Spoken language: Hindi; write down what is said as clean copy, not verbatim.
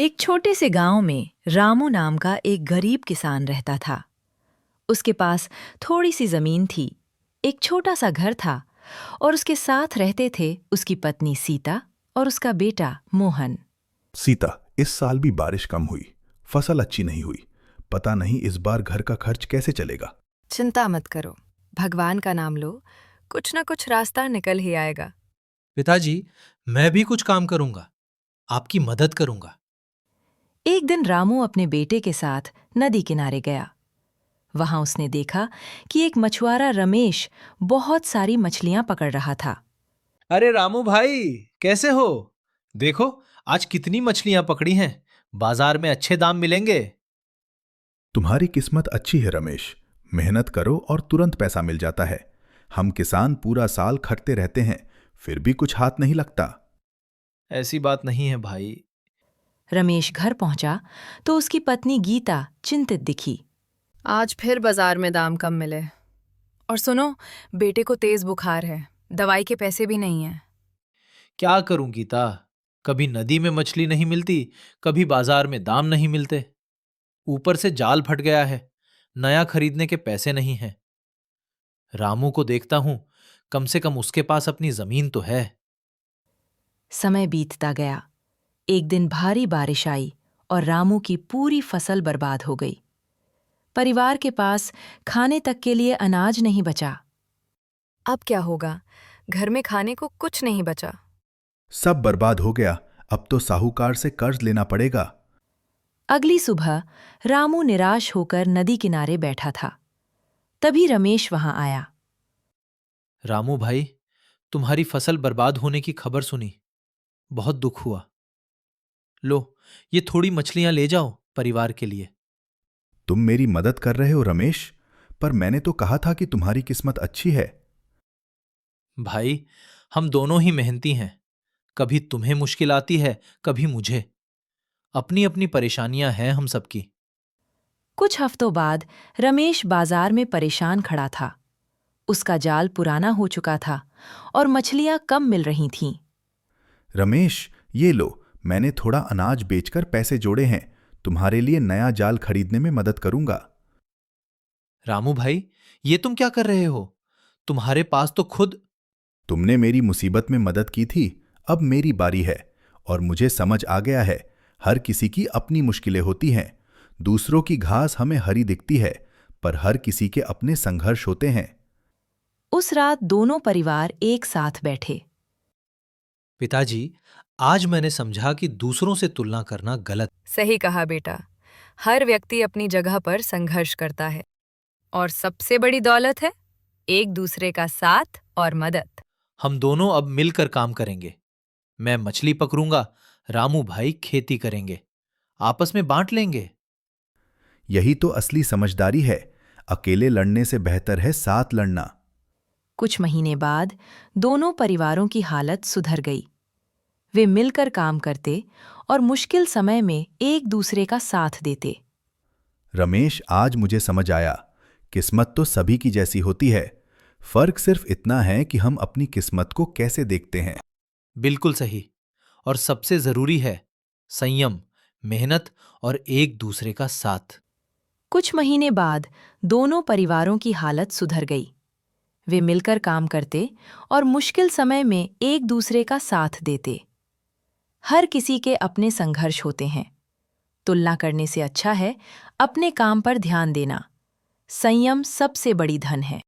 एक छोटे से गांव में रामू नाम का एक गरीब किसान रहता था। उसके पास थोड़ी सी जमीन थी, एक छोटा सा घर था और उसके साथ रहते थे उसकी पत्नी सीता और उसका बेटा मोहन। सीता, इस साल भी बारिश कम हुई, फसल अच्छी नहीं हुई। पता नहीं इस बार घर का खर्च कैसे चलेगा। चिंता मत करो, भगवान का नाम लो, कुछ ना कुछ रास्ता निकल ही आएगा। पिताजी, मैं भी कुछ काम करूंगा, आपकी मदद करूंगा। एक दिन रामू अपने बेटे के साथ नदी किनारे गया। वहां उसने देखा कि एक मछुआरा रमेश बहुत सारी मछलियां पकड़ रहा था। अरे रामू भाई, कैसे हो? देखो, आज कितनी मछलियां पकड़ी हैं। बाजार में अच्छे दाम मिलेंगे। तुम्हारी किस्मत अच्छी है रमेश। मेहनत करो और तुरंत पैसा मिल जाता है। हम किसान पूरा साल खटते रहते हैं, फिर भी कुछ हाथ नहीं लगता। ऐसी बात नहीं है भाई। रमेश घर पहुंचा तो उसकी पत्नी गीता चिंतित दिखी। आज फिर बाजार में दाम कम मिले। और सुनो, बेटे को तेज बुखार है, दवाई के पैसे भी नहीं हैं। क्या करूं गीता, कभी नदी में मछली नहीं मिलती, कभी बाजार में दाम नहीं मिलते। ऊपर से जाल फट गया है, नया खरीदने के पैसे नहीं हैं। रामू को देखता हूं, कम से कम उसके पास अपनी जमीन तो है। समय बीतता गया। एक दिन भारी बारिश आई और रामू की पूरी फसल बर्बाद हो गई। परिवार के पास खाने तक के लिए अनाज नहीं बचा। अब क्या होगा? घर में खाने को कुछ नहीं बचा। सब बर्बाद हो गया। अब तो साहूकार से कर्ज लेना पड़ेगा। अगली सुबह रामू निराश होकर नदी किनारे बैठा था। तभी रमेश वहां आया। रामू भाई, तुम्हारी फसल बर्बाद होने की खबर सुनी, बहुत दुख हुआ। लो, ये थोड़ी मछलियां ले जाओ परिवार के लिए। तुम मेरी मदद कर रहे हो रमेश, पर मैंने तो कहा था कि तुम्हारी किस्मत अच्छी है। भाई, हम दोनों ही मेहनती हैं। कभी तुम्हें मुश्किल आती है, कभी मुझे। अपनी अपनी परेशानियां हैं हम सबकी। कुछ हफ्तों बाद रमेश बाजार में परेशान खड़ा था। उसका जाल पुराना हो चुका था और मछलियां कम मिल रही थीं। रमेश, ये लो, मैंने थोड़ा अनाज बेचकर पैसे जोड़े हैं। तुम्हारे लिए नया जाल खरीदने में मदद करूंगा। रामू भाई, ये तुम क्या कर रहे हो? तुम्हारे पास तो खुद। तुमने मेरी मुसीबत में मदद की थी, अब मेरी बारी है। और मुझे समझ आ गया है, हर किसी की अपनी मुश्किलें होती हैं। दूसरों की घास हमें हरी दिखती है, पर हर किसी के अपने संघर्ष होते हैं। उस रात दोनों परिवार एक साथ बैठे। पिताजी, आज मैंने समझा कि दूसरों से तुलना करना गलत। सही कहा बेटा, हर व्यक्ति अपनी जगह पर संघर्ष करता है और सबसे बड़ी दौलत है एक दूसरे का साथ और मदद। हम दोनों अब मिलकर काम करेंगे। मैं मछली पकड़ूंगा, रामू भाई खेती करेंगे। आपस में बांट लेंगे। यही तो असली समझदारी है। अकेले लड़ने से बेहतर है साथ लड़ना। कुछ महीने बाद दोनों परिवारों की हालत सुधर गई। वे मिलकर काम करते और मुश्किल समय में एक दूसरे का साथ देते। रमेश, आज मुझे समझ आया, किस्मत तो सभी की जैसी होती है। फर्क सिर्फ इतना है कि हम अपनी किस्मत को कैसे देखते हैं। बिल्कुल सही। और सबसे जरूरी है संयम, मेहनत और एक दूसरे का साथ। कुछ महीने बाद दोनों परिवारों की हालत सुधर गई। वे मिलकर काम करते और मुश्किल समय में एक दूसरे का साथ देते। हर किसी के अपने संघर्ष होते हैं। तुलना करने से अच्छा है अपने काम पर ध्यान देना। संयम सबसे बड़ी धन है।